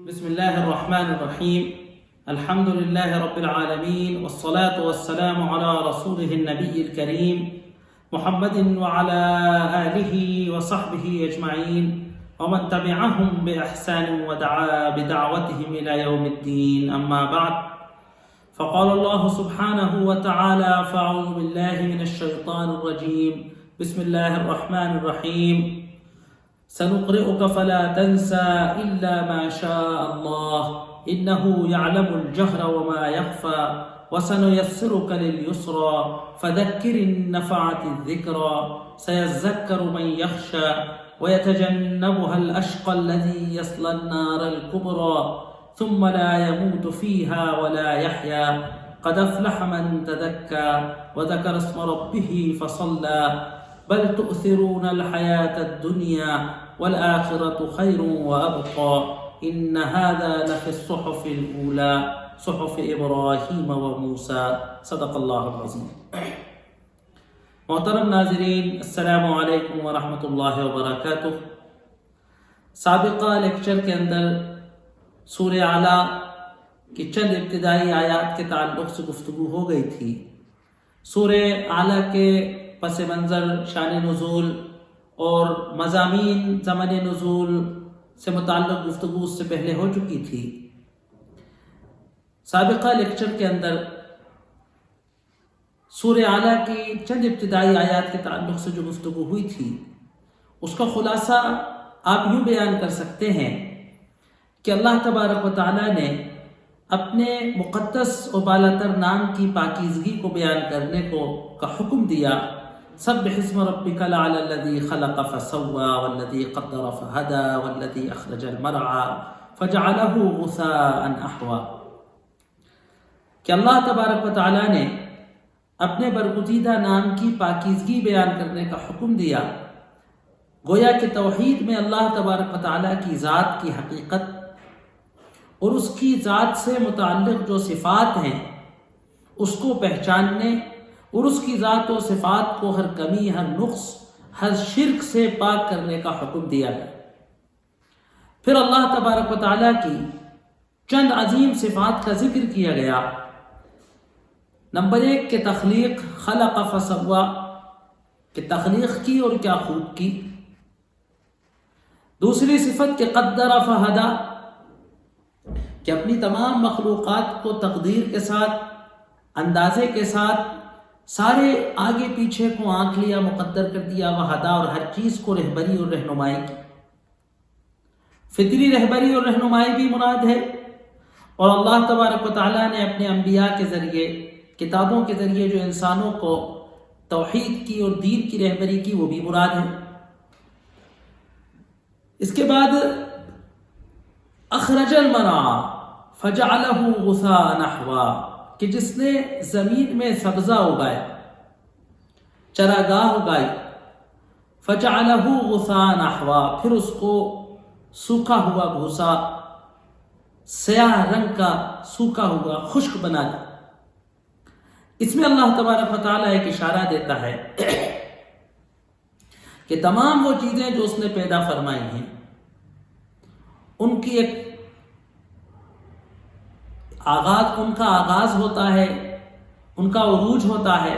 بسم الله الرحمن الرحيم. الحمد لله رب العالمين، والصلاة والسلام على رسوله النبي الكريم محمد وعلى آله وصحبه أجمعين ومن تبعهم بإحسان ودعا بدعوتهم إلى يوم الدين. أما بعد، فقال الله سبحانه وتعالى: فأعوذ بالله من الشيطان الرجيم، بسم الله الرحمن الرحيم. سنقرئك فلا تنسى إلا ما شاء الله إنه يعلم الجهر وما يخفى وسنيسرك لليسرى فذكر إن نفعت الذكرى سيذكر من يخشى ويتجنبها الأشقى الذي يصلى النار الكبرى ثم لا يموت فيها ولا يحيا قد أفلح من تزكى وذكر اسم ربه فصلى بل تؤثرون الحياة الدنيا والآخرة خير وأبقى إن هذا لفي الصحف الأولى صحف إبراہیم و موسیٰ. صدق اللہ العظیم. محترم ناظرین، السلام علیکم ورحمۃ اللہ وبرکاتہ. سابقہ لیکچر کے اندر سورہ اعلیٰ کی چند ابتدائی آیات کے تعلق سے گفتگو ہو گئی تھی. سورہ اعلیٰ کے پس منظر، شان نزول اور مضامین زمن نزول سے متعلق گفتگو اس سے پہلے ہو چکی تھی. سابقہ لیکچر کے اندر سورہ اعلیٰ کی چند ابتدائی آیات کے تعلق سے جو گفتگو ہوئی تھی، اس کا خلاصہ آپ یوں بیان کر سکتے ہیں کہ اللہ تبارک و تعالیٰ نے اپنے مقدس و بالاتر نام کی پاکیزگی کو بیان کرنے کا حکم دیا. سبح اسم ربک الاعلی الذی خلق فسوى والذی قدر فہدى والذی اخرج المرعى فجعله غثاء احوى. کہ اللہ تبارک و تعالیٰ نے اپنے برگزیدہ نام کی پاکیزگی بیان کرنے کا حکم دیا. گویا کہ توحید میں اللہ تبارک و تعالیٰ کی ذات کی حقیقت اور اس کی ذات سے متعلق جو صفات ہیں اس کو پہچاننے اور اس کی ذات و صفات کو ہر کمی، ہر نقص، ہر شرک سے پاک کرنے کا حکم دیا گیا. پھر اللہ تبارک و تعالیٰ کی چند عظیم صفات کا ذکر کیا گیا. نمبر 1 کہ تخلیق، خلق فسوا، کہ تخلیق کی اور کیا خوب کی. دوسری صفت کہ قدر فہدا، کہ اپنی تمام مخلوقات کو تقدیر کے ساتھ، اندازے کے ساتھ، سارے آگے پیچھے کو آنکھ لیا، مقدر کر دیا. وہدا، اور ہر چیز کو رہبری اور رہنمائی کی. فطری رہبری اور رہنمائی بھی مراد ہے، اور اللہ تبارک و تعالیٰ نے اپنے انبیاء کے ذریعے، کتابوں کے ذریعے جو انسانوں کو توحید کی اور دین کی رہبری کی، وہ بھی مراد ہے. اس کے بعد اخرج المرعى فجعلہ غثاء احوى، کہ جس نے زمین میں سبزہ اگایا، چراگاہ اگائی. فجعلہ غثاء احوى، پھر اس کو سوکھا ہوا بھوسا، سیاہ رنگ کا سوکھا ہوا خشک بنا دیا. اس میں اللہ تبارک و تعالیٰ ایک اشارہ دیتا ہے کہ تمام وہ چیزیں جو اس نے پیدا فرمائی ہیں، ان کی ایک ان کا آغاز ہوتا ہے، ان کا عروج ہوتا ہے،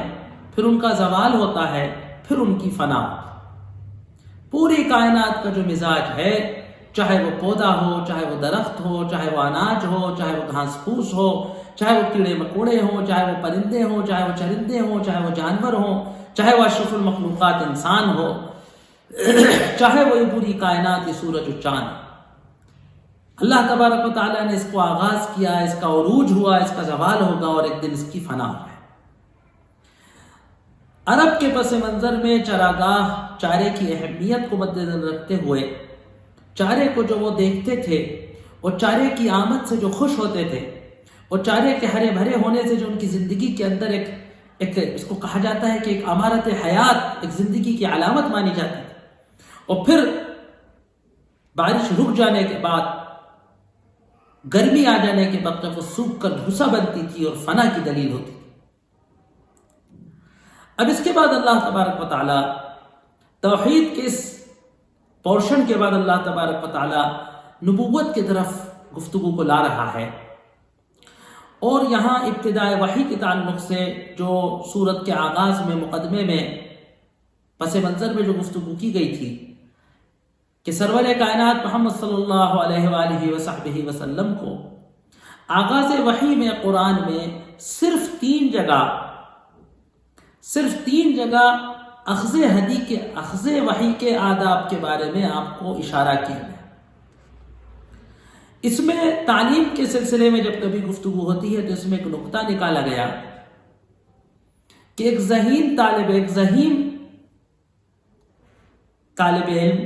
پھر ان کا زوال ہوتا ہے، پھر ان کی فنا. پوری کائنات کا جو مزاج ہے، چاہے وہ پودا ہو، چاہے وہ درخت ہو، چاہے وہ اناج ہو، چاہے وہ گھاس پھوس ہو، چاہے وہ کیڑے مکوڑے ہوں، چاہے وہ پرندے ہوں، چاہے وہ چرندے ہوں، چاہے وہ جانور ہوں، چاہے وہ اشرف المخلوقات انسان ہو، چاہے وہ یہ پوری کائنات، یہ سورج و چاند، اللہ تبارک و تعالیٰ نے اس کو آغاز کیا، اس کا عروج ہوا، اس کا زوال ہوگا، اور ایک دن اس کی فنا ہے. عرب کے پس منظر میں چراگاہ، چارے کی اہمیت کو مد نظر رکھتے ہوئے چارے کو جو وہ دیکھتے تھے اور چارے کی آمد سے جو خوش ہوتے تھے اور چارے کے ہرے بھرے ہونے سے جو ان کی زندگی کے اندر ایک اس کو کہا جاتا ہے کہ ایک امارت حیات، ایک زندگی کی علامت مانی جاتی تھی. اور پھر بارش رک جانے کے بعد، گرمی آ جانے کے وقت وہ سوکھ کر بھوسا بنتی تھی اور فنا کی دلیل ہوتی تھی. اب اس کے بعد اللہ تبارک و تعالیٰ توحید کے اس پورشن کے بعد اللہ تبارک و تعالیٰ نبوت کی طرف گفتگو کو لا رہا ہے، اور یہاں ابتداء وحی کے تعلق سے جو سورت کے آغاز میں مقدمے میں پس منظر میں جو گفتگو کی گئی تھی کہ سرور کائنات محمد صلی اللہ علیہ وآلہ وصحبہ وسلم کو آغاز وحی میں قرآن میں صرف تین جگہ اخذ وحی کے آداب کے بارے میں آپ کو اشارہ کیا گیا۔ اس میں تعلیم کے سلسلے میں جب کبھی گفتگو ہوتی ہے تو اس میں ایک نقطہ نکالا گیا کہ ایک ذہین طالب علم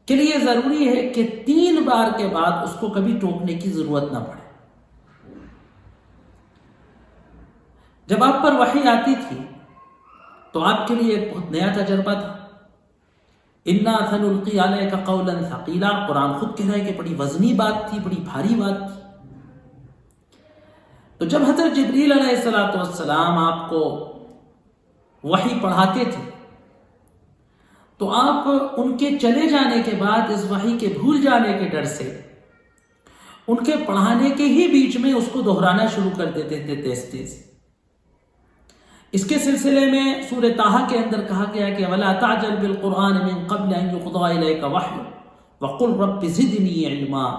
کے لیے ضروری ہے کہ 3 بار کے بعد اس کو کبھی ٹوکنے کی ضرورت نہ پڑے۔ جب آپ پر وحی آتی تھی تو آپ کے لیے ایک بہت نیا تجربہ تھا۔ اِنَّا سَنُلْقِي عَلَيْكَ قَوْلًا ثَقِيلًا، قرآن خود کہہ رہا ہے کہ بڑی وزنی بات تھی، بڑی بھاری بات تھی۔ تو جب حضرت جبریل علیہ السلام آپ کو وحی پڑھاتے تھے تو آپ ان کے چلے جانے کے بعد اس وحی کے بھول جانے کے ڈر سے ان کے پڑھانے کے ہی بیچ میں اس کو دہرانا شروع کر دیتے تھے تیز۔ اس کے سلسلے میں سورہ طٰہٰ کے اندر کہا گیا کہ وَلَا تَعْجَلْ بِالْقُرْآنِ مِن قَبْلِ أَن يُقْضَىٰ إِلَيْكَ وَحْيُهُ وَقُلْ رَبِّ زِدْنِي عِلْمًا،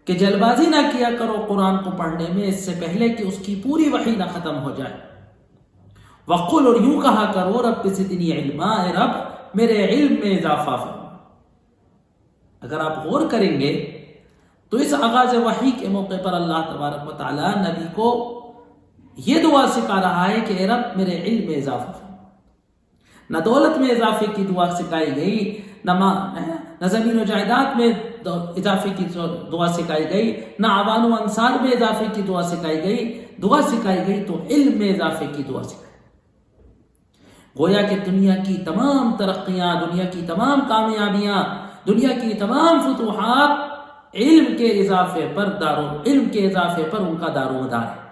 کہ جلد بازی نہ کیا کرو قرآن کو پڑھنے میں اس سے پہلے کہ اس کی پوری وحی نہ ختم ہو جائے۔ وَقُلْ، اور یوں کہا کرو رَبِّ زِدْنِي عِلْمًا، اے رب میرے علم میں اضافہ فرما۔ اگر آپ غور کریں گے تو اس آغاز وحی کے موقع پر اللہ تبارک و تعالیٰ نبی کو یہ دعا سکھا رہا ہے کہ اے رب میرے علم میں اضافہ فرما۔ نہ دولت میں اضافے کی دعا سکھائی گئی، نہ زمین و جائیداد میں اضافے کی دعا سکھائی گئی، نہ عوان و انصار میں اضافے کی دعا سکھائی گئی تو علم میں اضافے کی دعا سکھائی۔ گویا کہ دنیا کی تمام ترقیاں، دنیا کی تمام کامیابیاں، دنیا کی تمام فتوحات علم کے اضافے پر ان کا دار و مدار ہے۔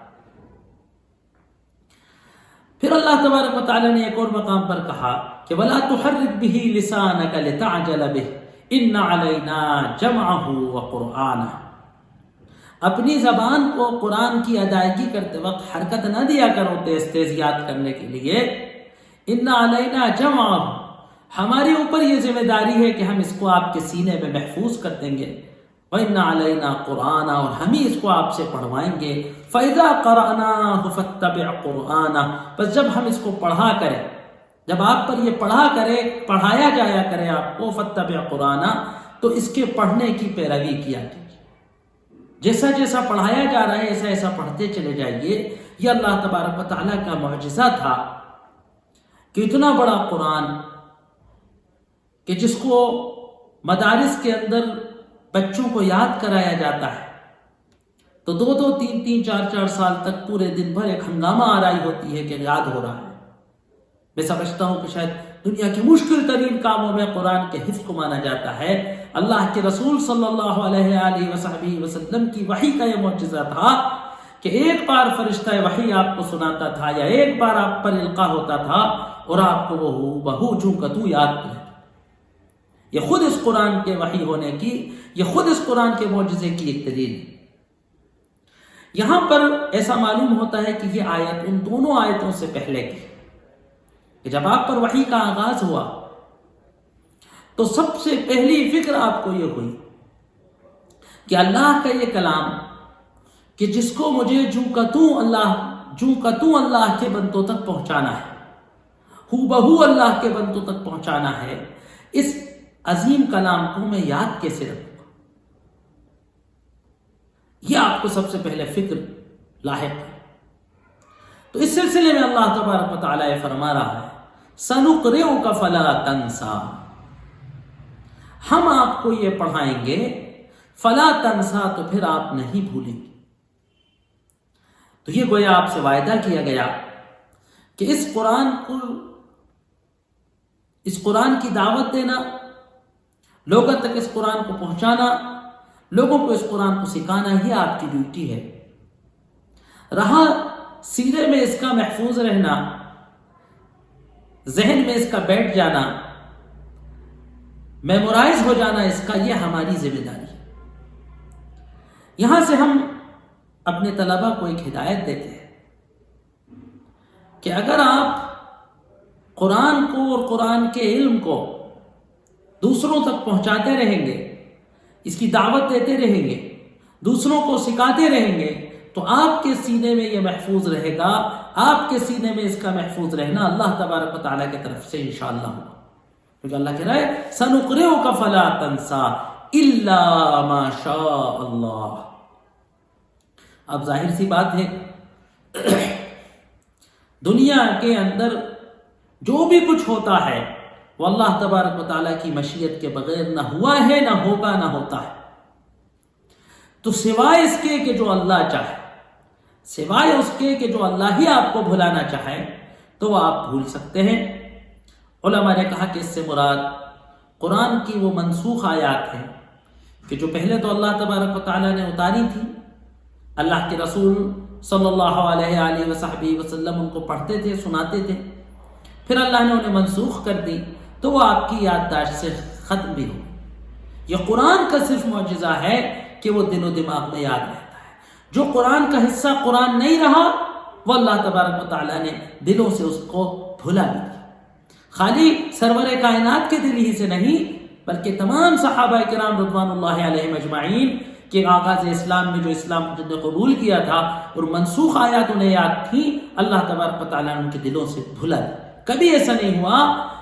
پھر اللہ تبارک و تعالیٰ نے ایک اور مقام پر کہا کہ وَلَا تُحَرِّكْ بِهِ لِسَانَكَ لِتَعْجَلَ بِهِ إِنَّ عَلَيْنَا جَمْعَهُ وَقُرْآنَهُ، اپنی زبان کو قرآن کی ادائیگی کرتے وقت حرکت نہ دیا کرو تیز یاد کرنے کے لیے۔ إِنَّ عَلَيْنَا جَمْعَهُ، ہمارے اوپر یہ ذمہ داری ہے کہ ہم اس کو آپ کے سینے میں محفوظ کر دیں گے۔ وَإِنَّ عَلَيْنَا قُرْآنَ، اور ہم ہی اس کو آپ سے پڑھوائیں گے۔ فَإِذَا قَرَأْنَاهُ فَاتَّبِعْ قُرْآنَهُ، بس جب ہم اس کو پڑھا کریں، جب آپ پر یہ پڑھایا جایا کرے آپ کو، فَاتَّبِعْ قُرْآنَهُ، تو اس کے پڑھنے کی پیروی کیا کیجیے۔ جیسا پڑھایا جا رہا ہے ایسا پڑھتے چلے جائیے۔ یہ اللہ تبارک و تعالیٰ کا معجزہ تھا کہ اتنا بڑا قرآن کہ جس کو مدارس کے اندر بچوں کو یاد کرایا جاتا ہے تو 2 3 4 سال تک پورے دن بھر ایک ہنگامہ آرائی ہوتی ہے کہ یاد ہو رہا ہے۔ میں سمجھتا ہوں کہ شاید دنیا کے مشکل ترین کاموں میں قرآن کے حفظ کو مانا جاتا ہے۔ اللہ کے رسول صلی اللہ علیہ وآلہ وصحبہ وسلم کی وحی کا یہ معجزہ تھا کہ ایک بار فرشتہ وحی آپ کو سناتا تھا یا ایک بار آپ پر القاء ہوتا تھا اور آپ کو وہ بہو چوں کتو یاد رہتا۔ یہ خود اس قرآن کے وحی ہونے کی، یہ خود اس قرآن کے معجزے کی ایک دلیل ہے۔ یہاں پر ایسا معلوم ہوتا ہے کہ یہ آیت ان دونوں آیتوں سے پہلے کی کہ جب آپ پر وحی کا آغاز ہوا تو سب سے پہلی فکر آپ کو یہ ہوئی کہ اللہ کا یہ کلام کہ جس کو مجھے جوں کتوں اللہ کے بندوں تک پہنچانا ہے، ہو بہو اللہ کے بندوں تک پہنچانا ہے، اس عظیم کلام کو میں یاد کیسے رکھوں گا؟ یہ آپ کو سب سے پہلے فکر لاحق ہے۔ تو اس سلسلے میں اللہ تبارک و تعالیٰ فرما رہا ہے سَنُقْرِئُكَ فَلَا تَنْسَىٰ، ہم آپ کو یہ پڑھائیں گے، فَلَا تَنْسَىٰ، تو پھر آپ نہیں بھولیں گے۔ تو یہ گویا آپ سے وعدہ کیا گیا کہ اس قرآن کی دعوت دینا، لوگوں تک اس قرآن کو پہنچانا، لوگوں کو اس قرآن کو سکھانا ہی آپ کی ڈیوٹی ہے۔ رہا سینے میں اس کا محفوظ رہنا، ذہن میں اس کا بیٹھ جانا، میمورائز ہو جانا اس کا، یہ ہماری ذمہ داری ہے۔ یہاں سے ہم اپنے طلبہ کو ایک ہدایت دیتے ہیں کہ اگر آپ قرآن کو اور قرآن کے علم کو دوسروں تک پہنچاتے رہیں گے، اس کی دعوت دیتے رہیں گے، دوسروں کو سکھاتے رہیں گے، تو آپ کے سینے میں یہ محفوظ رہے گا۔ آپ کے سینے میں اس کا محفوظ رہنا اللہ تبارک و تعالیٰ کی طرف سے انشاءاللہ ہوگا، کیونکہ اللہ کہہ رہا ہے سَنُقْرِئُكَ فَلَا تَنْسَىٰ إِلَّا مَا شَاءَ اللَّهُ۔ اب ظاہر سی بات ہے دنیا کے اندر جو بھی کچھ ہوتا ہے وہ اللہ تبارک و تعالیٰ کی مشیت کے بغیر نہ ہوا ہے، نہ ہوگا، نہ ہوتا ہے۔ تو سوائے اس کے کہ جو اللہ چاہے، سوائے اس کے کہ جو اللہ ہی آپ کو بھلانا چاہے، تو وہ آپ بھول سکتے ہیں۔ علماء نے کہا کہ اس سے مراد قرآن کی وہ منسوخ آیات ہیں کہ جو پہلے تو اللہ تبارک و تعالیٰ نے اتاری تھی، اللہ کے رسول صلی اللہ علیہ وآلہ وصحبہ وسلم ان کو پڑھتے تھے، سناتے تھے، پھر اللہ نے انہیں منسوخ کر دی، تو وہ آپ کی یادداشت سے ختم بھی ہو۔ یہ قرآن کا صرف معجزہ ہے کہ وہ دل و دماغ میں یاد رہتا ہے۔ جو قرآن کا حصہ قرآن نہیں رہا، وہ اللہ تبارک و تعالیٰ نے دلوں سے اس کو بھلا بھی دیا۔ خالی سرور کائنات کے دل ہی سے نہیں، بلکہ تمام صحابہ کرام رضوان اللہ علیہم اجمعین کہ آغاز اسلام میں جو اسلام نے قبول کیا تھا اور منسوخ آیات انہیں یاد تھیں، اللہ تبارک و تعالیٰ نے ان کے دلوں سے بھلا دیا۔ کبھی ایسا نہیں ہوا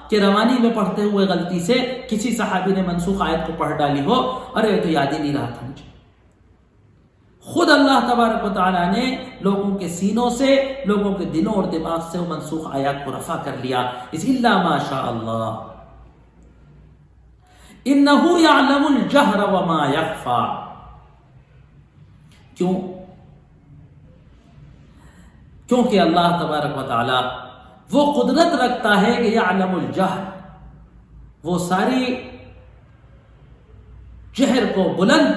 کہ روانی میں پڑھتے ہوئے غلطی سے کسی صحابی نے منسوخ آیت کو پڑھ ڈالی ہو، ارے تو یاد ہی نہیں رہا تھا مجھے۔ خود اللہ تبارک و تعالیٰ نے لوگوں کے سینوں سے، لوگوں کے دلوں اور دماغ سے وہ منسوخ آیات کو رفع کر لیا۔ اس الا ما شاء اللہ انہ یعلم الجہر وما یخفی۔ کیونکہ اللہ تبارک و تعالیٰ وہ قدرت رکھتا ہے کہ یعلم الجہر، وہ ساری جہر کو، بلند،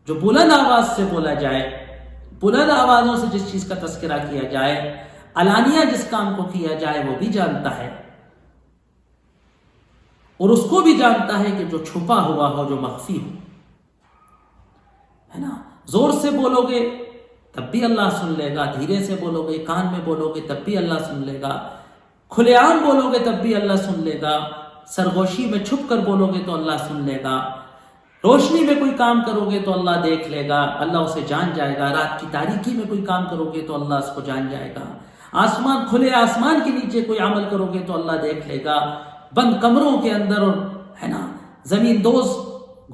جو بلند آواز سے بولا جائے، بلند آوازوں سے جس چیز کا تذکرہ کیا جائے، علانیہ جس کام کو کیا جائے، وہ بھی جانتا ہے، اور اس کو بھی جانتا ہے کہ جو چھپا ہوا ہو، جو مخفی ہو، ہے نا۔ زور سے بولو گے تب بھی اللہ سن لے گا، دھیرے سے بولو گے، کان میں بولو گے تب بھی اللہ سن لے گا، کھلے عام بولو گے تب بھی اللہ سن لے گا، سرگوشی میں چھپ کر بولو گے تو اللہ سن لے گا، روشنی میں کوئی کام کرو گے تو اللہ دیکھ لے گا، اللہ اسے جان جائے گا، رات کی تاریکی میں کوئی کام کرو گے تو اللہ اس کو جان جائے گا، آسمان، کھلے آسمان کے نیچے کوئی عمل کرو گے تو اللہ دیکھ لے گا، بند کمروں کے اندر، اور ہے نا زمین دوز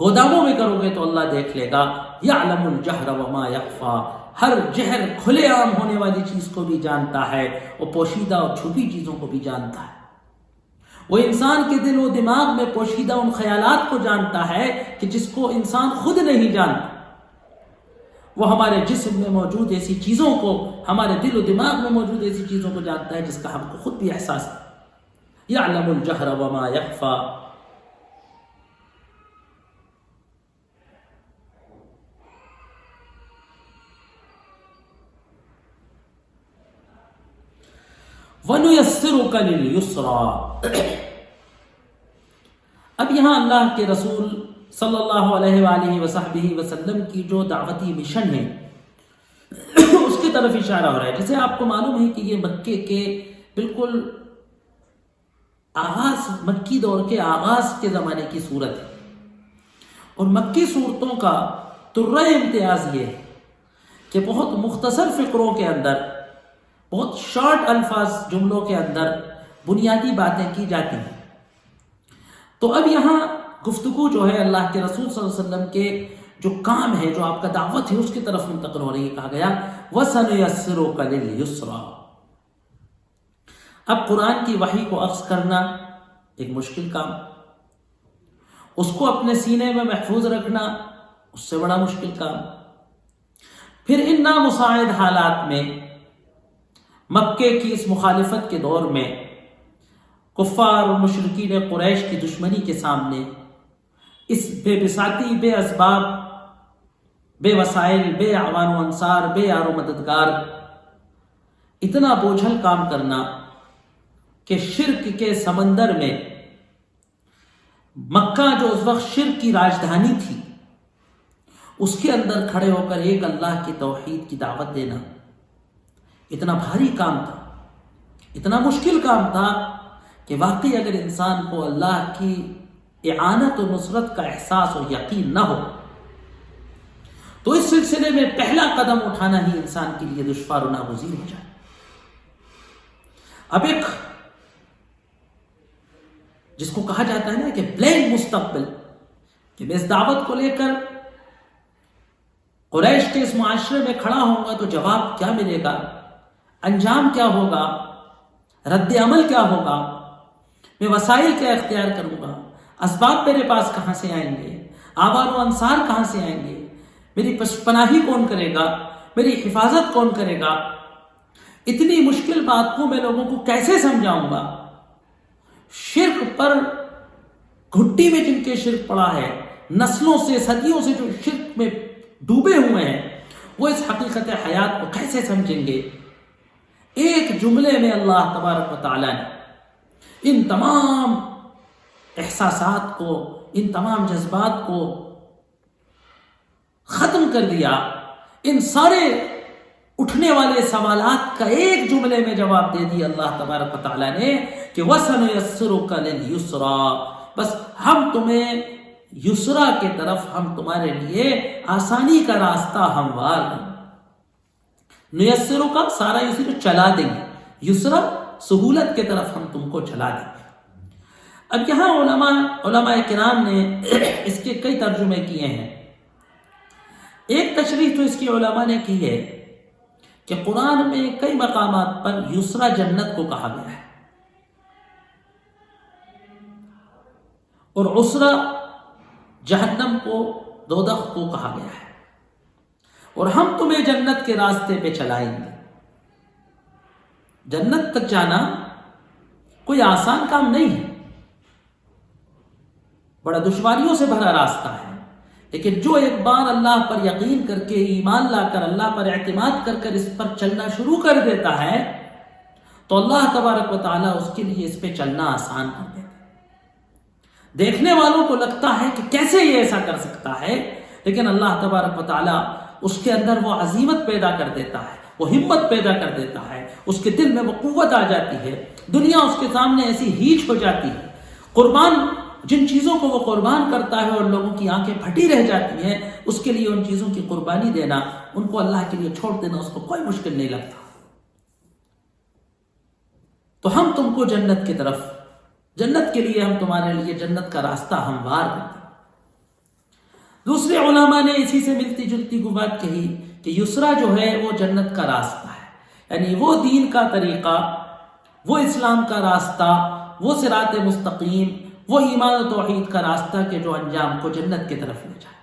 گوداموں میں کرو گے تو اللہ دیکھ لے گا۔ یعلم الجہر وما یخفی، ہر جہر کھلے عام ہونے والی چیز کو بھی جانتا ہے، اور پوشیدہ اور چھپی چیزوں کو بھی جانتا ہے۔ وہ انسان کے دل و دماغ میں پوشیدہ ان خیالات کو جانتا ہے کہ جس کو انسان خود نہیں جانتا۔ وہ ہمارے جسم میں موجود ایسی چیزوں کو، ہمارے دل و دماغ میں موجود ایسی چیزوں کو جانتا ہے جس کا ہم کو خود بھی احساس ہے۔ یعلم الجہر وما یخفی۔ وَنُيَسِّرُكَ لِلْيُسْرَىٰ۔ اب یہاں اللہ کے رسول صلی اللہ علیہ وآلہ وصحبہ وسلم کی جو دعوتی مشن ہے اس کی طرف اشارہ ہو رہا ہے۔ جیسے آپ کو معلوم ہے کہ یہ مکے کے بالکل آغاز، مکی دور کے آغاز کے زمانے کی صورت ہے، اور مکی صورتوں کا ترہ امتیاز یہ ہے کہ بہت مختصر فقروں کے اندر، بہت شارٹ الفاظ، جملوں کے اندر بنیادی باتیں کی جاتی ہیں۔ تو اب یہاں گفتگو جو ہے اللہ کے رسول صلی اللہ علیہ وسلم کے جو کام ہے، جو آپ کا دعوت ہے، اس کی طرف منتقل ہو رہی ہے۔ کہا گیا وَسَنُيَسِّرُكَ لِلْيُسْرَىٰ۔ اب قرآن کی وحی کو اخذ کرنا ایک مشکل کام، اس کو اپنے سینے میں محفوظ رکھنا اس سے بڑا مشکل کام، پھر ان نامساعد حالات میں، مکے کی اس مخالفت کے دور میں، کفار اور مشرکین قریش کی دشمنی کے سامنے، اس بے بساطی، بے اسباب، بے وسائل، بے اعوان و انصار، بے یار و مددگار، اتنا بوجھل کام کرنا کہ شرک کے سمندر میں مکہ جو اس وقت شرک کی راجدھانی تھی، اس کے اندر کھڑے ہو کر ایک اللہ کی توحید کی دعوت دینا اتنا بھاری کام تھا، اتنا مشکل کام تھا کہ واقعی اگر انسان کو اللہ کی اعانت و نصرت کا احساس و یقین نہ ہو تو اس سلسلے میں پہلا قدم اٹھانا ہی انسان کے لیے دشوار و ناگزیر ہو جائے۔ اب ایک جس کو کہا جاتا ہے نا کہ بلینک مستقبل، کہ میں اس دعوت کو لے کر قریش کے اس معاشرے میں کھڑا ہوں گا تو جواب کیا ملے گا، انجام کیا ہوگا، رد عمل کیا ہوگا، میں وسائل کیا اختیار کروں گا، اسباب میرے پاس کہاں سے آئیں گے، آبار و انصار کہاں سے آئیں گے، میری پناہی کون کرے گا، میری حفاظت کون کرے گا، اتنی مشکل بات کو میں لوگوں کو کیسے سمجھاؤں گا۔ شرک پر گھٹی میں جن کے شرک پڑا ہے، نسلوں سے صدیوں سے جو شرک میں ڈوبے ہوئے ہیں، وہ اس حقیقت حیات کو کیسے سمجھیں گے۔ ایک جملے میں اللہ تبارک و تعالی نے ان تمام احساسات کو، ان تمام جذبات کو ختم کر دیا، ان سارے اٹھنے والے سوالات کا ایک جملے میں جواب دے دیا اللہ تبارک و تعالی نے کہ وَسَنُيَسِّرُكَ لِلْيُسْرَى، بس ہم تمہیں یسرا کی طرف، ہم تمہارے لیے آسانی کا راستہ ہموار دیں۔ نیسرو کا سارا یسر چلا دیں گے، یسرا سہولت کی طرف ہم تم کو چلا دیں گے۔ اب یہاں علماء کرام نے اس کے کئی ترجمے کیے ہیں۔ ایک تشریح تو اس کی علماء نے کی ہے کہ قرآن میں کئی مقامات پر یسرا جنت کو کہا گیا ہے اور عسرا جہنم کو، دوزخ کو کہا گیا ہے، اور ہم تمہیں جنت کے راستے پہ چلائیں گے۔ جنت تک جانا کوئی آسان کام نہیں ہے، بڑا دشواریوں سے بھرا راستہ ہے، لیکن جو ایک بار اللہ پر یقین کر کے، ایمان لا کر، اللہ پر اعتماد کر کر اس پر چلنا شروع کر دیتا ہے تو اللہ تبارک و تعالیٰ اس کے لیے اس پہ چلنا آسان کر دیتا ہے۔ دیکھنے والوں کو لگتا ہے کہ کیسے یہ ایسا کر سکتا ہے، لیکن اللہ تبارک و تعالیٰ اس کے اندر وہ عزیمت پیدا کر دیتا ہے، وہ ہمت پیدا کر دیتا ہے، اس کے دل میں وہ قوت آ جاتی ہے، دنیا اس کے سامنے ایسی ہیچ ہو جاتی ہے، قربان جن چیزوں کو وہ قربان کرتا ہے اور لوگوں کی آنکھیں پھٹی رہ جاتی ہیں، اس کے لیے ان چیزوں کی قربانی دینا، ان کو اللہ کے لیے چھوڑ دینا اس کو کوئی مشکل نہیں لگتا۔ تو ہم تم کو جنت کی طرف، جنت کے لیے ہم تمہارے لیے جنت کا راستہ ہموار کرتے ہیں۔ دوسرے علماء نے اسی سے ملتی جلتی کو بات کہی کہ یسرا جو ہے وہ جنت کا راستہ ہے، یعنی وہ دین کا طریقہ، وہ اسلام کا راستہ، وہ صراط مستقیم، وہ ایمان و توحید کا راستہ کہ جو انجام کو جنت کی طرف لے جائے۔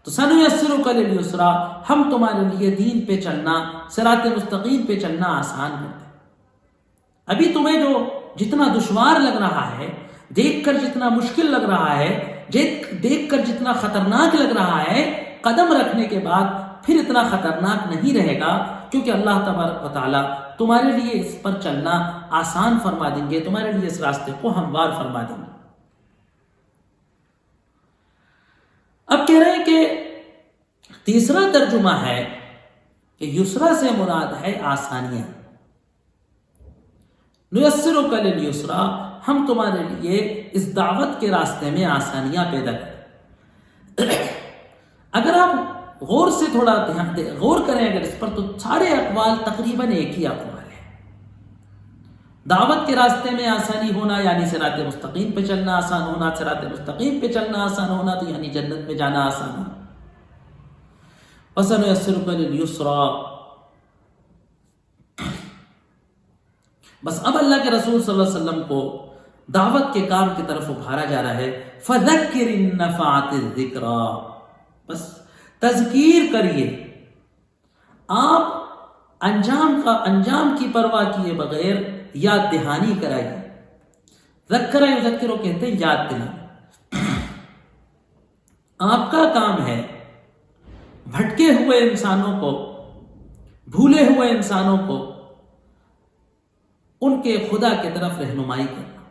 تو سنیسرک للیسرا، ہم تمہارے لیے دین پہ چلنا، صراط مستقیم پہ چلنا آسان کر دیں۔ ابھی تمہیں جو جتنا دشوار لگ رہا ہے، دیکھ کر جتنا مشکل لگ رہا ہے، دیکھ کر جتنا خطرناک لگ رہا ہے، قدم رکھنے کے بعد پھر اتنا خطرناک نہیں رہے گا، کیونکہ اللہ تبارک و تعالیٰ تمہارے لیے اس پر چلنا آسان فرما دیں گے، تمہارے لیے اس راستے کو ہموار فرما دیں گے۔ اب کہہ رہے ہیں کہ تیسرا ترجمہ ہے کہ یسرا سے مراد ہے آسانیاں، نیسرک للیسرا، ہم تمہارے لیے اس دعوت کے راستے میں آسانیاں پیدا کریں۔ اگر آپ غور سے تھوڑا غور کریں اگر اس پر، تو سارے اقوال تقریباً ایک ہی اقوال ہے۔ دعوت کے راستے میں آسانی ہونا یعنی صراط مستقیم پہ چلنا آسان ہونا، صراط مستقیم پہ چلنا آسان ہونا تو یعنی جنت میں جانا آسان ہونا۔ وَسَنُيَسِّرُكَ لِلْيُسْرَى، بس اب اللہ کے رسول صلی اللہ علیہ وسلم کو دعوت کے کام کی طرف ابھارا جا رہا ہے۔ فَذَكِّرْ إِن نَفَعَتِ الذِّكْرَى، بس تذکیر کریے، آپ انجام کی پرواہ کیے بغیر یاد دہانی کرائیے۔ ذکر یذکرو کہتے ہیں یاد دلانا۔ آپ کا کام ہے بھٹکے ہوئے انسانوں کو، بھولے ہوئے انسانوں کو ان کے خدا کی طرف رہنمائی کرنا،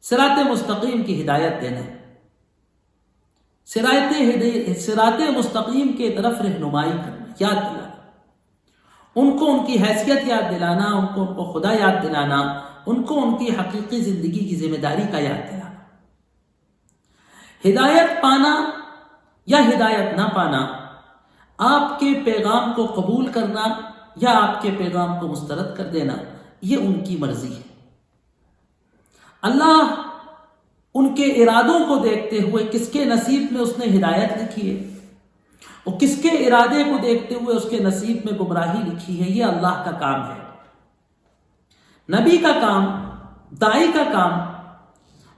صراط مستقیم کی ہدایت دینا ہے، صراط مستقیم کے طرف رہنمائی کرنا، یاد دلانا، ان کو ان کی حیثیت یاد دلانا، ان کو خدا یاد دلانا، ان کو ان کی حقیقی زندگی کی ذمہ داری کا یاد دلانا۔ ہدایت پانا یا ہدایت نہ پانا، آپ کے پیغام کو قبول کرنا یا آپ کے پیغام کو مسترد کر دینا، یہ ان کی مرضی ہے۔ اللہ ان کے ارادوں کو دیکھتے ہوئے کس کے نصیب میں اس نے ہدایت لکھی ہے اور کس کے ارادے کو دیکھتے ہوئے اس کے نصیب میں گمراہی لکھی ہے، یہ اللہ کا کام ہے۔ نبی کا کام، داعی کا کام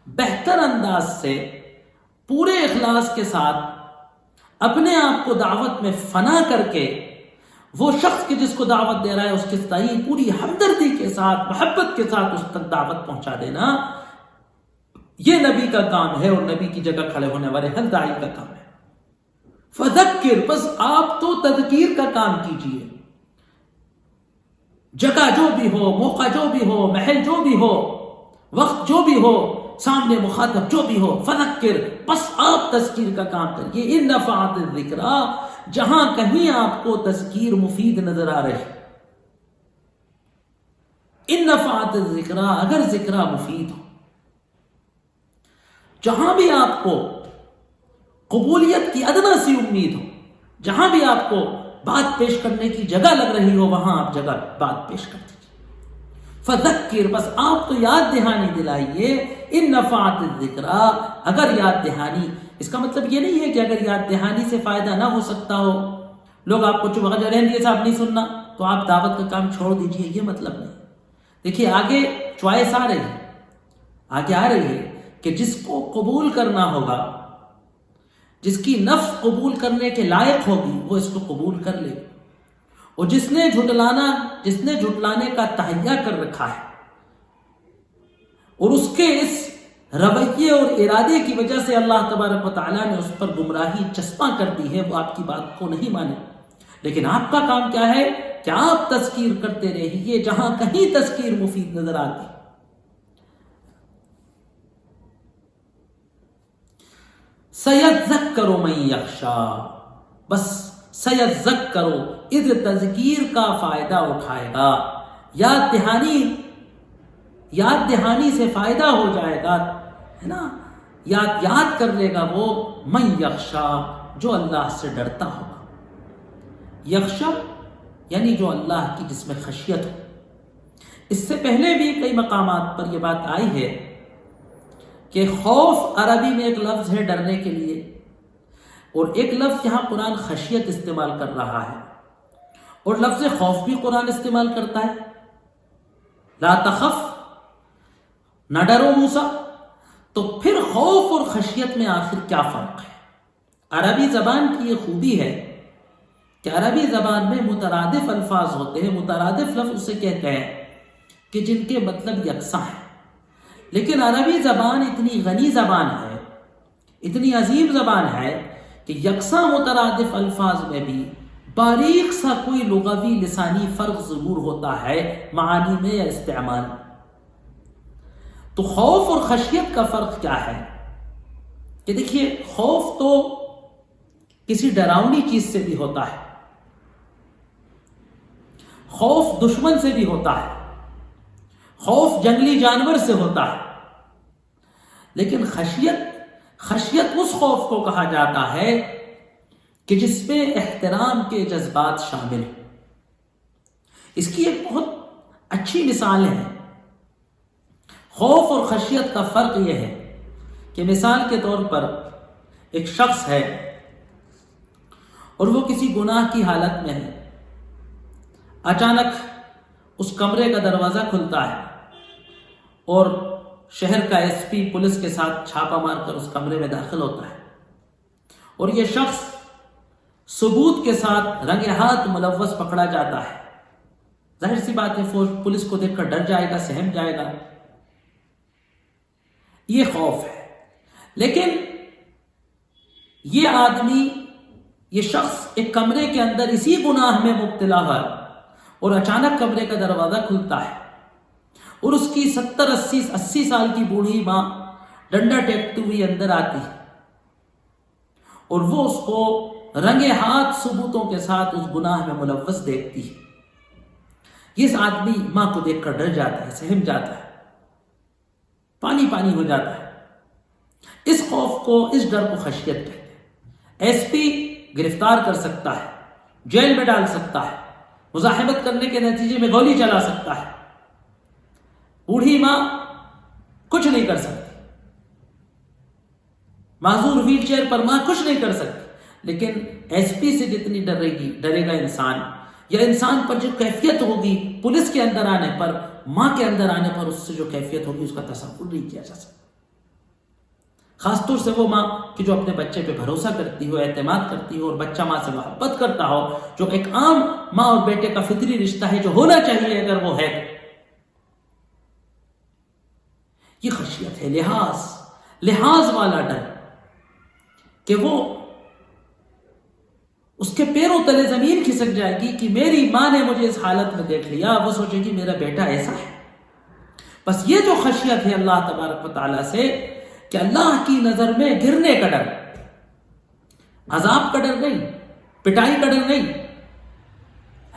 بہتر انداز سے پورے اخلاص کے ساتھ اپنے آپ کو دعوت میں فنا کر کے وہ شخص کے جس کو دعوت دے رہا ہے اس کے تئیں پوری ہمدردی کے ساتھ، محبت کے ساتھ اس تک دعوت پہنچا دینا، یہ نبی کا کام ہے اور نبی کی جگہ کھڑے ہونے والے ہر داعی کا کام ہے۔ فذکر، بس آپ تو تذکیر کا کام کیجئے، جگہ جو بھی ہو، موقع جو بھی ہو، محل جو بھی ہو، وقت جو بھی ہو، سامنے مخاطب جو بھی ہو، فذکر، بس آپ تذکیر کا کام کریے۔ ان نفعت الذکریٰ، جہاں کہیں آپ کو تذکیر مفید نظر آ رہے، ان نفعت الذکریٰ، اگر ذکرہ مفید ہو، جہاں بھی آپ کو قبولیت کی ادنا سی امید ہو، جہاں بھی آپ کو بات پیش کرنے کی جگہ لگ رہی ہو، وہاں آپ جگہ بات پیش کر دیجیے۔ فذکر، بس آپ تو یاد دہانی دلائیے، ان نفعت الذکریٰ، اگر یاد دہانی، اس کا مطلب یہ نہیں ہے کہ اگر یاد دہانی سے فائدہ نہ ہو سکتا ہو، لوگ آپ کو چپ رہنے صاحب نہیں سننا تو آپ دعوت کا کام چھوڑ دیجیے، یہ مطلب نہیں۔ دیکھیے آگے چوائس آ رہی ہے، آگے آ رہی ہے کہ جس کو قبول کرنا ہوگا، جس کی نفس قبول کرنے کے لائق ہوگی، وہ اس کو قبول کر لے، اور جس نے جھٹلانے کا تہیہ کر رکھا ہے اور اس کے اس رویے اور ارادے کی وجہ سے اللہ تبارک و تعالیٰ نے اس پر گمراہی چسپاں کر دی ہے، وہ آپ کی بات کو نہیں مانے۔ لیکن آپ کا کام کیا ہے کہ آپ تذکیر کرتے رہیے، جہاں کہیں تذکیر مفید نظر آتی۔ سَيَذَّكَّرُ مَن يَخْشَىٰ، بس سَيَذَّكَّرُ، اذ تذکیر کا فائدہ اٹھائے گا، یاد دہانی سے فائدہ ہو جائے گا، ہے نا، یاد کر لے گا وہ، من یخشیٰ، جو اللہ سے ڈرتا ہوگا۔ یخشیٰ یعنی جو اللہ کی جس میں خشیت ہو۔ اس سے پہلے بھی کئی مقامات پر یہ بات آئی ہے کہ خوف عربی میں ایک لفظ ہے ڈرنے کے لیے، اور ایک لفظ یہاں قرآن خشیت استعمال کر رہا ہے، اور لفظ خوف بھی قرآن استعمال کرتا ہے، لا تخف، نہ ڈرو موسیٰ۔ تو پھر خوف اور خشیت میں آخر کیا فرق ہے؟ عربی زبان کی یہ خوبی ہے کہ عربی زبان میں مترادف الفاظ ہوتے ہیں، مترادف لفظ اسے کہتے ہیں کہ جن کے مطلب یکساں ہیں، لیکن عربی زبان اتنی غنی زبان ہے، اتنی عظیم زبان ہے کہ یکساں مترادف الفاظ میں بھی باریک سا کوئی لغوی لسانی فرق ضرور ہوتا ہے معانی میں یا استعمال میں۔ تو خوف اور خشیت کا فرق کیا ہے کہ دیکھیے، خوف تو کسی ڈراؤنی چیز سے بھی ہوتا ہے، خوف دشمن سے بھی ہوتا ہے، خوف جنگلی جانور سے ہوتا ہے، لیکن خشیت اس خوف کو کہا جاتا ہے کہ جس میں احترام کے جذبات شامل ہیں۔ اس کی ایک بہت اچھی مثال ہے۔ خوف اور خشیت کا فرق یہ ہے کہ مثال کے طور پر ایک شخص ہے اور وہ کسی گناہ کی حالت میں ہے، اچانک اس کمرے کا دروازہ کھلتا ہے اور شہر کا ایس پی پولیس کے ساتھ چھاپا مار کر اس کمرے میں داخل ہوتا ہے، اور یہ شخص ثبوت کے ساتھ رنگے ہاتھ ملوث پکڑا جاتا ہے۔ ظاہر سی بات ہے پولیس کو دیکھ کر ڈر جائے گا، سہم جائے گا، یہ خوف ہے۔ لیکن یہ آدمی، یہ شخص ایک کمرے کے اندر اسی گناہ میں مبتلا ہے اور اچانک کمرے کا دروازہ کھلتا ہے اور اس کی 70-80 سال کی بوڑھی ماں ڈنڈا ٹیکتے ہوئی اندر آتی ہے اور وہ اس کو رنگے ہاتھ ثبوتوں کے ساتھ اس گناہ میں ملوث دیکھتی ہے. یہ آدمی ماں کو دیکھ کر ڈر جاتا ہے، سہم جاتا ہے، پانی پانی ہو جاتا ہے. اس خوف کو، اس ڈر کو خشیت کہتے ہیں. ایس پی گرفتار کر سکتا ہے، جیل میں ڈال سکتا ہے، مزاحمت کرنے کے نتیجے میں گولی چلا سکتا ہے. بوڑھی ماں کچھ نہیں کر سکتی، معذور ویل چیئر پر ماں کچھ نہیں کر سکتی. لیکن ایس پی سے جتنی ڈرے گا انسان، یا انسان پر جو کیفیت ہوگی پولیس کے اندر آنے پر، ماں کے اندر آنے پر، اس سے جو کیفیت ہوگی اس کا تصور نہیں کیا جا سکتا. خاص طور سے وہ ماں کہ جو اپنے بچے پہ بھروسہ کرتی ہو، اعتماد کرتی ہو اور بچہ ماں سے محبت کرتا ہو، جو ایک عام ماں اور بیٹے کا فطری رشتہ ہے جو ہونا چاہیے اگر وہ ہے. یہ خشیت ہے، لحاظ والا ڈر کہ وہ اس کے پیروں تلے زمین کھسک جائے گی کہ میری ماں نے مجھے اس حالت میں دیکھ لیا، وہ سوچے گی میرا بیٹا ایسا ہے. بس یہ جو خشیت ہے اللہ تبارک و تعالیٰ سے کہ اللہ کی نظر میں گرنے کا ڈر، عذاب کا ڈر نہیں، پٹائی کا ڈر نہیں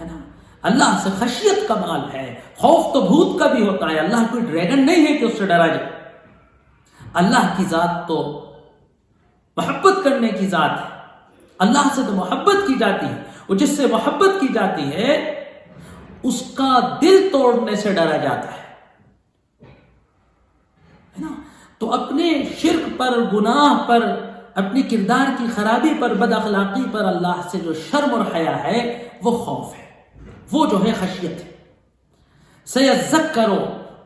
ہے نا. اللہ سے خشیت کا مال ہے. خوف تو بھوت کا بھی ہوتا ہے، اللہ کوئی ڈریگن نہیں ہے کہ اس سے ڈرا جائے. اللہ کی ذات تو محبت کرنے کی ذات ہے. اللہ سے تو محبت کی جاتی ہے، اور جس سے محبت کی جاتی ہے اس کا دل توڑنے سے ڈرا جاتا ہے نا. تو اپنے شرک پر، گناہ پر، اپنی کردار کی خرابی پر، بد اخلاقی پر اللہ سے جو شرم اور حیا ہے وہ خوف ہے، وہ جو ہے خشیت ہے. سیذکر،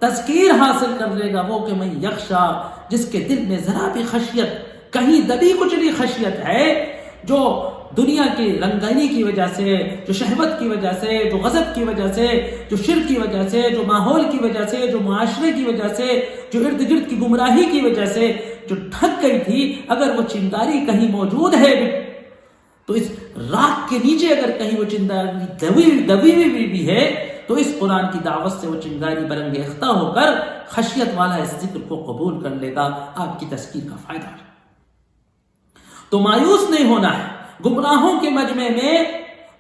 تذکیر حاصل کر لے گا وہ کہ من یخشا، جس کے دل میں ذرا بھی خشیت، کہیں دبی کچلی خشیت ہے، جو دنیا کی رنگینی کی وجہ سے، جو شہوت کی وجہ سے، جو غضب کی وجہ سے، جو شرک کی وجہ سے، جو ماحول کی وجہ سے، جو معاشرے کی وجہ سے، جو ارد گرد کی گمراہی کی وجہ سے جو ڈھک گئی تھی، اگر وہ چنگاری کہیں موجود ہے تو اس راکھ کے نیچے اگر کہیں وہ چنگاری دبی بھی ہے تو اس قرآن کی دعوت سے وہ چنگاری برنگ اختہ ہو کر خشیت والا اس ذکر کو قبول کر لے گا. آپ کی تذکیر کا فائدہ ہے. تو مایوس نہیں ہونا ہے. گمراہوں کے مجمع میں،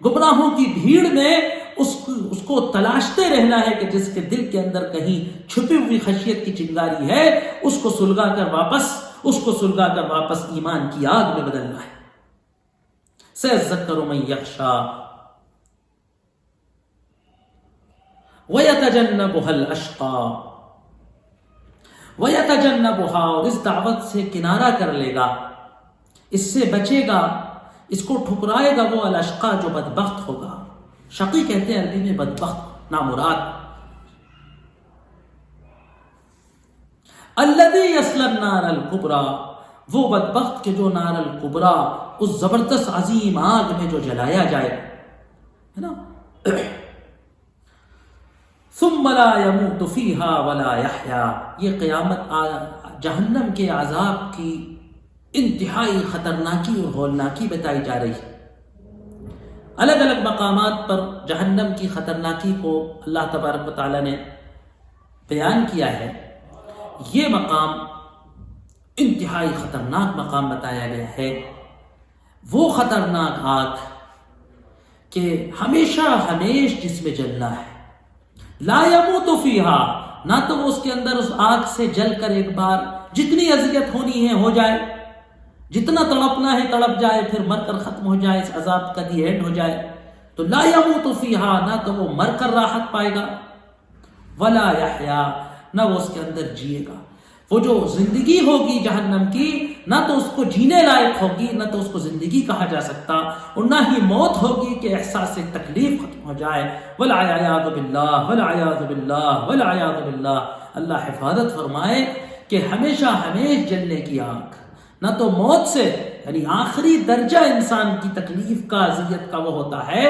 گمراہوں کی بھیڑ میں اس کو تلاشتے رہنا ہے کہ جس کے دل کے اندر کہیں چھپی ہوئی خشیت کی چنگاری ہے، اس کو سلگا کر واپس ایمان کی آگ میں بدلنا ہے. سیذکر من یخشا ویتجنبها الاشقی، ویتجنبها، اور اس دعوت سے کنارہ کر لے گا، اس سے بچے گا، اس کو ٹھکرائے گا وہ الاشقی، جو بدبخت ہوگا. شقی کہتے ہیں عربی میں بدبخت، نامراد. الذی یصلی النار الکبری، وہ بدبخت کہ جو نار الکبری، اس زبردست عظیم آگ میں جو جلایا جائے ہے نا. ثم لا يموت فيها ولا يحيا، یہ قیامت جہنم کے عذاب کی انتہائی خطرناکی اور ہولناکی بتائی جا رہی ہے. الگ الگ مقامات پر جہنم کی خطرناکی کو اللہ تبارک و تعالیٰ نے بیان کیا ہے. یہ مقام انتہائی خطرناک مقام بتایا گیا ہے. وہ خطرناک آگ کہ ہمیشہ جس میں جلنا ہے. لا يموت فیہا، نہ تو وہ اس کے اندر اس آگ سے جل کر ایک بار جتنی اذیت ہونی ہے ہو جائے، جتنا تڑپنا ہے تڑپ جائے، پھر مر کر ختم ہو جائے، اس عذاب کا دی اینڈ ہو جائے. تو لا يموت فیہا، نہ تو وہ مر کر راحت پائے گا، ولا یحیا، نہ وہ اس کے اندر جیے گا. وہ جو زندگی ہوگی جہنم کی، نہ تو اس کو جینے لائق ہوگی، نہ تو اس کو زندگی کہا جا سکتا، اور نہ ہی موت ہوگی کہ احساس تکلیف ختم ہو جائے. والعیاذ باللہ، والعیاذ باللہ، والعیاذ باللہ. اللہ حفاظت فرمائے کہ ہمیشہ جلنے کی آگ. نہ تو موت سے، یعنی آخری درجہ انسان کی تکلیف کا، اذیت کا وہ ہوتا ہے.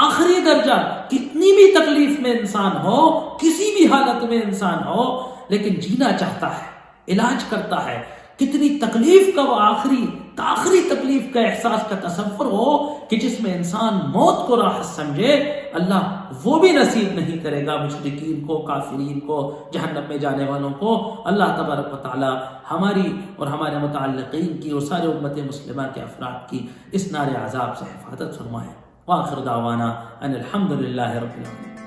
آخری درجہ، کتنی بھی تکلیف میں انسان ہو، کسی بھی حالت میں انسان ہو، لیکن جینا چاہتا ہے، علاج کرتا ہے، کتنی تکلیف کا وہ آخری تکلیف کا احساس کا تصور ہو کہ جس میں انسان موت کو راحت سمجھے. اللہ وہ بھی نصیب نہیں کرے گا مشرکین کو، کافرین کو، جہنم میں جانے والوں کو۔ اللہ تبارک و تعالی ہماری اور ہمارے متعلقین کی اور سارے امت مسلمہ کے افراد کی اس نار عذاب سے حفاظت فرمائے۔ وآخر دعوانا ان الحمد للہ رب العالمین۔